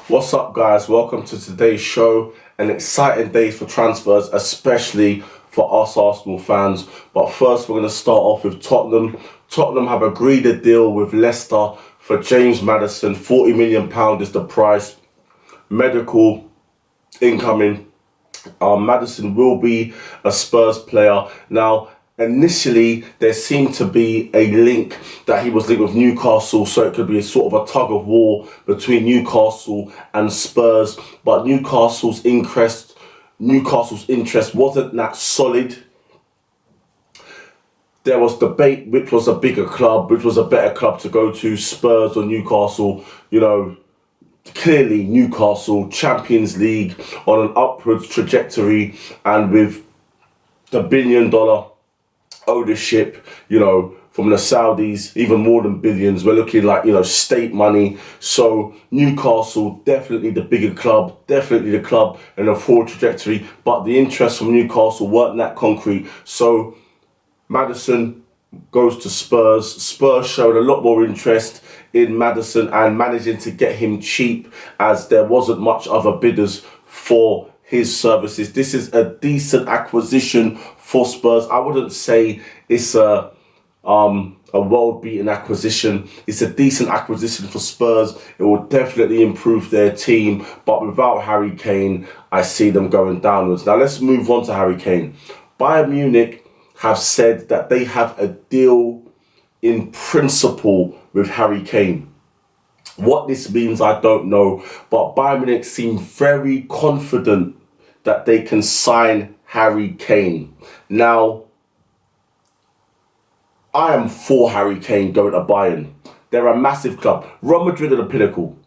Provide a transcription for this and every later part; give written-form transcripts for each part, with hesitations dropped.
What's up, guys? Welcome to today's show. An exciting day for transfers, especially for us Arsenal fans. But first, we're going to start off with Tottenham. Tottenham have agreed a deal with Leicester for James Maddison. £40 million is the price. Medical incoming. Maddison will be a Spurs player. Now, initially, there seemed to be a link that he was linked with Newcastle, so it could be a sort of a tug of war between Newcastle and Spurs. But Newcastle's interest wasn't that solid. There was debate which was a bigger club, which was a better club to go to, Spurs or Newcastle. Clearly Newcastle, Champions League, on an upwards trajectory, and with the $1 billion ownership, from the Saudis, even more than billions. We're looking like, state money. So Newcastle, definitely the bigger club, definitely the club in a forward trajectory, but the interest from Newcastle weren't that concrete. So Maddison goes to Spurs. Spurs showed a lot more interest in Maddison and managing to get him cheap, as there wasn't much other bidders for his services. This is a decent acquisition for Spurs. I wouldn't say it's a world-beating acquisition. It's a decent acquisition for Spurs. It will definitely improve their team, but without Harry Kane, I see them going downwards. Now let's move on to Harry Kane. Bayern Munich have said that they have a deal in principle with Harry Kane. What this means, I don't know, but Bayern Munich seem very confident that they can sign Harry Kane. Now, I am for Harry Kane going to Bayern. They're a massive club. Real Madrid are the pinnacle.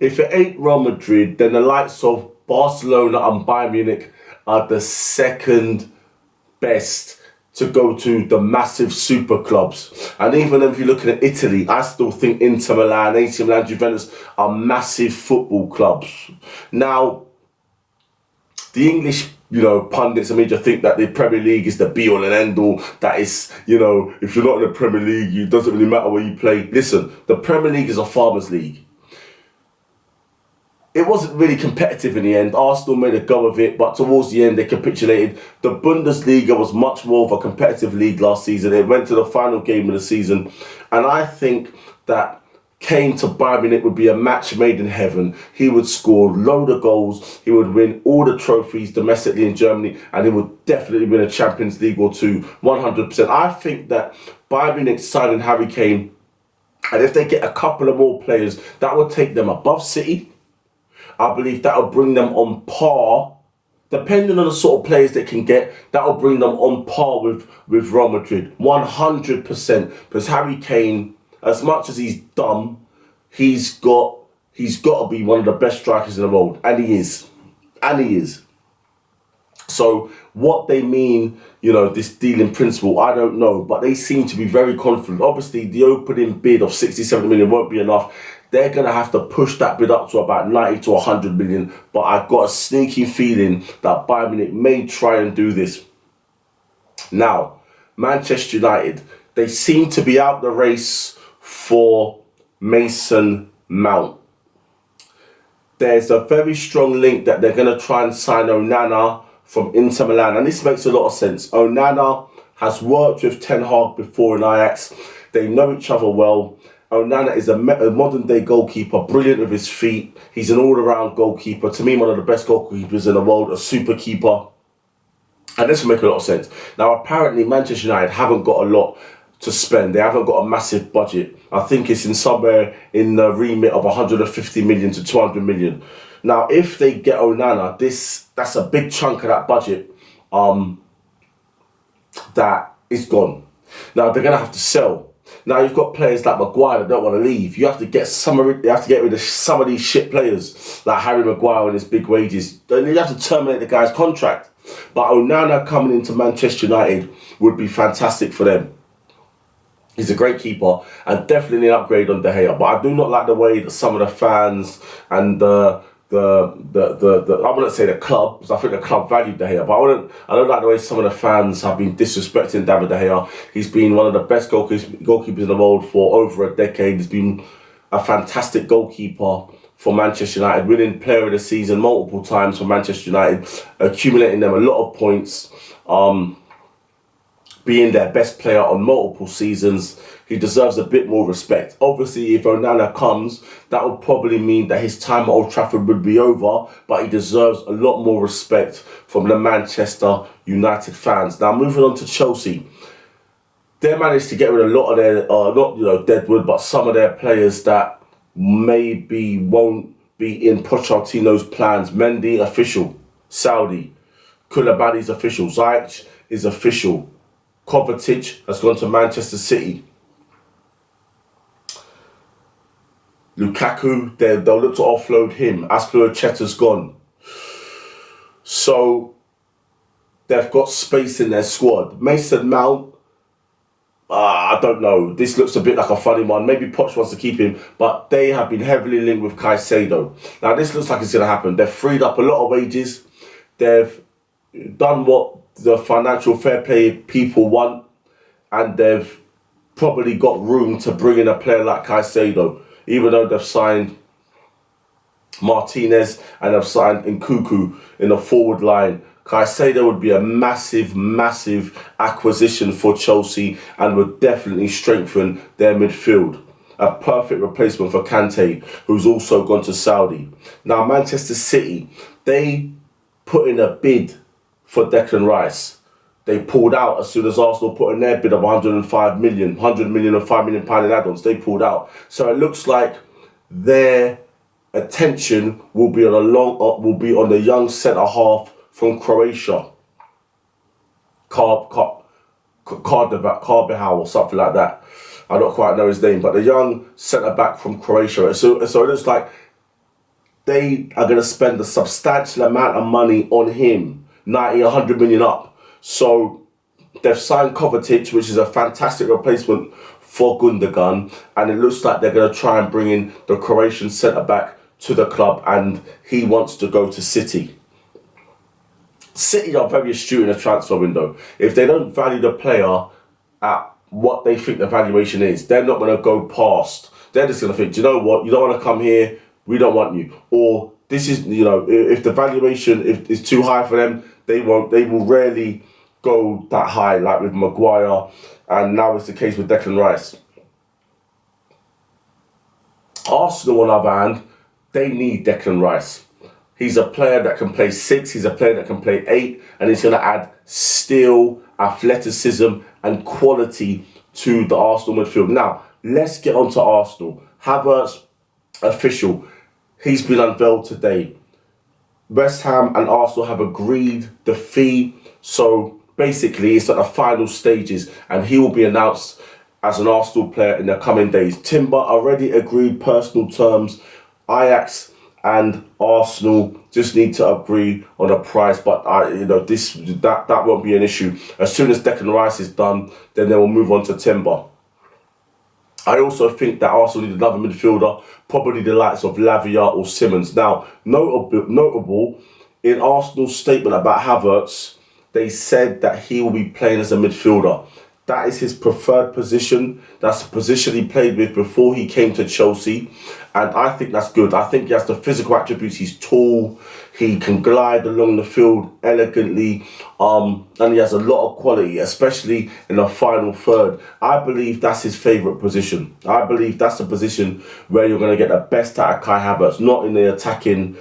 If it ain't Real Madrid, then the likes of Barcelona and Bayern Munich are the second best to go to the massive super clubs. And even if you're looking at Italy, I still think Inter Milan, AC Milan, Juventus are massive football clubs. Now, the English, pundits and media think that the Premier League is the be-all and end-all. That is, if you're not in the Premier League, it doesn't really matter where you play. Listen, the Premier League is a farmers' league. It wasn't really competitive in the end. Arsenal made a go of it, but towards the end they capitulated. The Bundesliga was much more of a competitive league last season. It went to the final game of the season, and I think that Kane to Bayern Munich would be a match made in heaven. He would score a load of goals. He would win all the trophies domestically in Germany, and he would definitely win a Champions League or two, 100%. I think that Bayern Munich signing Harry Kane, and if they get a couple of more players, that would take them above City. I believe that will bring them on par, depending on the sort of players they can get. That will bring them on par with Real Madrid, 100%. Because Harry Kane, as much as he's dumb, he's got to be one of the best strikers in the world, and he is. So what they mean, this deal in principle, I don't know, but they seem to be very confident. Obviously, the opening bid of 60-70 million won't be enough. They're going to have to push that bid up to about 90 to 100 million. But I've got a sneaky feeling that Bayern Munich may try and do this. Now, Manchester United, they seem to be out the race for Mason Mount. There's a very strong link that they're going to try and sign Onana from Inter Milan. And this makes a lot of sense. Onana has worked with Ten Hag before in Ajax. They know each other well. Onana is a modern-day goalkeeper, brilliant with his feet. He's an all-around goalkeeper. To me, one of the best goalkeepers in the world, a super keeper. And this will make a lot of sense. Now, apparently, Manchester United haven't got a lot to spend. They haven't got a massive budget. I think it's in somewhere in the remit of 150 million to 200 million. Now, if they get Onana, that's a big chunk of that budget that is gone. Now, they're going to have to sell. Now you've got players like Maguire that don't want to leave. You have to get rid of some of these shit players like Harry Maguire and his big wages. Then you have to terminate the guy's contract. But Onana coming into Manchester United would be fantastic for them. He's a great keeper and definitely an upgrade on De Gea. But I do not like the way that some of the fans and the I wouldn't say the club, because I think the club valued De Gea, but I don't like the way some of the fans have been disrespecting David De Gea. He's been one of the best goalkeepers in the world for over a decade. He's been a fantastic goalkeeper for Manchester United, winning Player of the Season multiple times for Manchester United, accumulating them a lot of points, being their best player on multiple seasons. He deserves a bit more respect. Obviously, if Onana comes, that would probably mean that his time at Old Trafford would be over, but he deserves a lot more respect from the Manchester United fans. Now, moving on to Chelsea. They managed to get rid of a lot of their, not deadwood, but some of their players that maybe won't be in Pochettino's plans. Mendy, official. Saudi. Koulibaly's official. Ziyech is official. Kovacic has gone to Manchester City. Lukaku, they'll look to offload him. Azpilicueta's gone. So, they've got space in their squad. Mason Mount, I don't know. This looks a bit like a funny one. Maybe Poch wants to keep him, but they have been heavily linked with Caicedo. Now, this looks like it's going to happen. They've freed up a lot of wages. They've done what the financial fair play people want, and they've probably got room to bring in a player like Caicedo, even though they've signed Martinez and they've signed Nkunku in the forward line. Caicedo would be a massive, massive acquisition for Chelsea and would definitely strengthen their midfield. A perfect replacement for Kante, who's also gone to Saudi. Now, Manchester City, they put in a bid for Declan Rice. They pulled out as soon as Arsenal put in their bid of 100 million and £5 million in add-ons. They pulled out. So it looks like their attention will be on the young centre half from Croatia, Karbahal or something like that. I don't quite know his name, but the young centre back from Croatia. So it looks like they are going to spend a substantial amount of money on him, 90, 100 million up. So they've signed Kovacic, which is a fantastic replacement for Gundogan, and it looks like they're going to try and bring in the Croatian centre back to the club, and he wants to go to City. City are very astute in the transfer window. If they don't value the player at what they think the valuation is, they're not going to go past. They're just going to think, do you know what? You don't want to come here. We don't want you. Or this is, if the valuation is too high for them, they won't. They will rarely go that high, like with Maguire, and now it's the case with Declan Rice. Arsenal, on the other hand, they need Declan Rice. He's a player that can play 6, he's a player that can play 8, and he's going to add skill, athleticism and quality to the Arsenal midfield. Now, let's get on to Arsenal. Havertz, official. He's been unveiled today. West Ham and Arsenal have agreed the fee, so basically it's at the final stages, and he will be announced as an Arsenal player in the coming days. Timber already agreed personal terms. Ajax and Arsenal just need to agree on a price, but that won't be an issue. As soon as Declan Rice is done, then they will move on to Timber. I also think that Arsenal need another midfielder, probably the likes of Lavia or Simmons. Now, notable in Arsenal's statement about Havertz, they said that he will be playing as a midfielder. That is his preferred position. That's the position he played with before he came to Chelsea. And I think that's good. I think he has the physical attributes. He's tall. He can glide along the field elegantly. And he has a lot of quality, especially in the final third. I believe that's his favourite position. I believe that's the position where you're going to get the best out of Kai Havertz, not in the attacking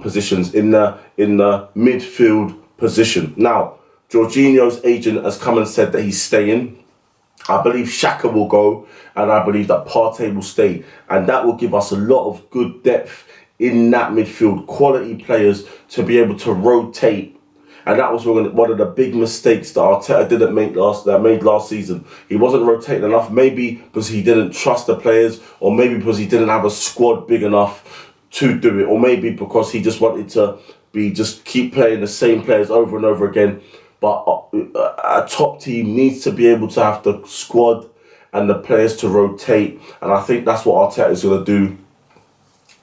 positions, in the midfield position. Now, Jorginho's agent has come and said that he's staying. I believe Xhaka will go, and I believe that Partey will stay. And that will give us a lot of good depth in that midfield, quality players to be able to rotate. And that was one of the big mistakes that Arteta didn't make last season. He wasn't rotating enough, maybe because he didn't trust the players, or maybe because he didn't have a squad big enough to do it, or maybe because he just wanted to just keep playing the same players over and over again. But a top team needs to be able to have the squad and the players to rotate. And I think that's what Arteta is going to do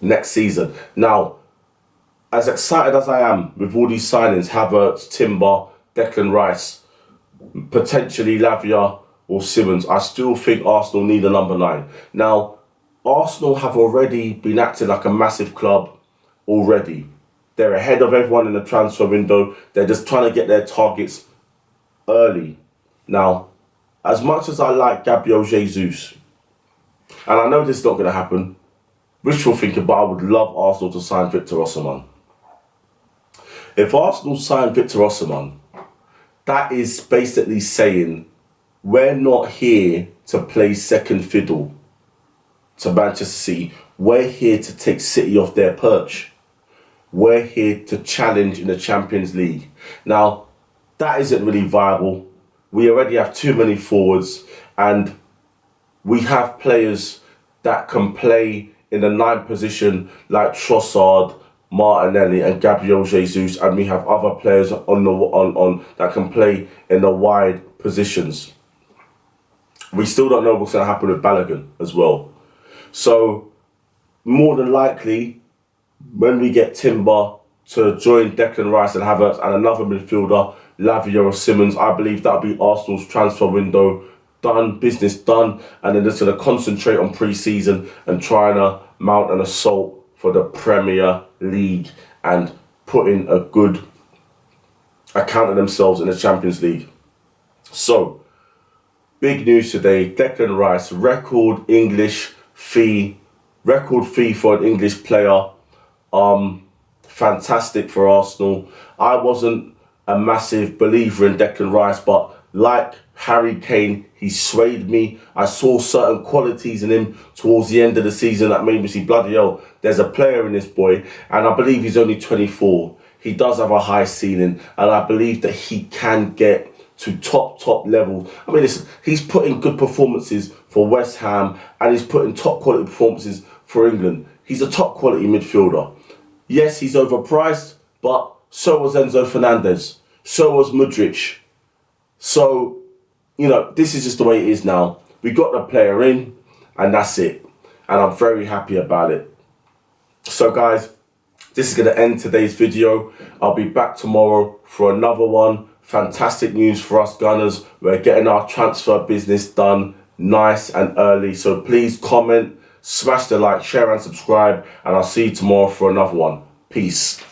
next season. Now, as excited as I am with all these signings, Havertz, Timber, Declan Rice, potentially Lavia or Simmons, I still think Arsenal need a number 9. Now, Arsenal have already been acting like a massive club already. They're ahead of everyone in the transfer window. They're just trying to get their targets early. Now, as much as I like Gabriel Jesus, and I know this is not going to happen, wishful thinking, but I would love Arsenal to sign Victor Osimhen. If Arsenal sign Victor Osimhen, that is basically saying we're not here to play second fiddle to Manchester City. We're here to take City off their perch. We're here to challenge in the Champions League. Now, that isn't really viable. We already have too many forwards, and we have players that can play in the 9th position like Trossard, Martinelli and Gabriel Jesus, and we have other players on that can play in the wide positions. We still don't know what's going to happen with Balogun as well. So, more than likely, when we get Timber to join Declan Rice and Havertz and another midfielder, Lavia or Simmons, I believe that'll be Arsenal's transfer window done, business done, and then just going to concentrate on pre-season and trying to mount an assault for the Premier League and put in a good account of themselves in the Champions League. So, big news today, Declan Rice, record fee for an English player. Fantastic for Arsenal. I wasn't a massive believer in Declan Rice, but like Harry Kane, he swayed me. I saw certain qualities in him towards the end of the season that made me see, bloody hell, there's a player in this boy, and I believe he's only 24. He does have a high ceiling, and I believe that he can get to top levels. I mean, listen, he's putting good performances for West Ham, and he's putting top quality performances for England. He's a top quality midfielder. Yes, he's overpriced, but so was Enzo Fernandez. So was Mudryk. So, you know, this is just the way it is now. We got the player in, and that's it. And I'm very happy about it. So, guys, this is going to end today's video. I'll be back tomorrow for another one. Fantastic news for us Gunners. We're getting our transfer business done nice and early. So please comment, smash the like, share and subscribe. And I'll see you tomorrow for another one. Peace.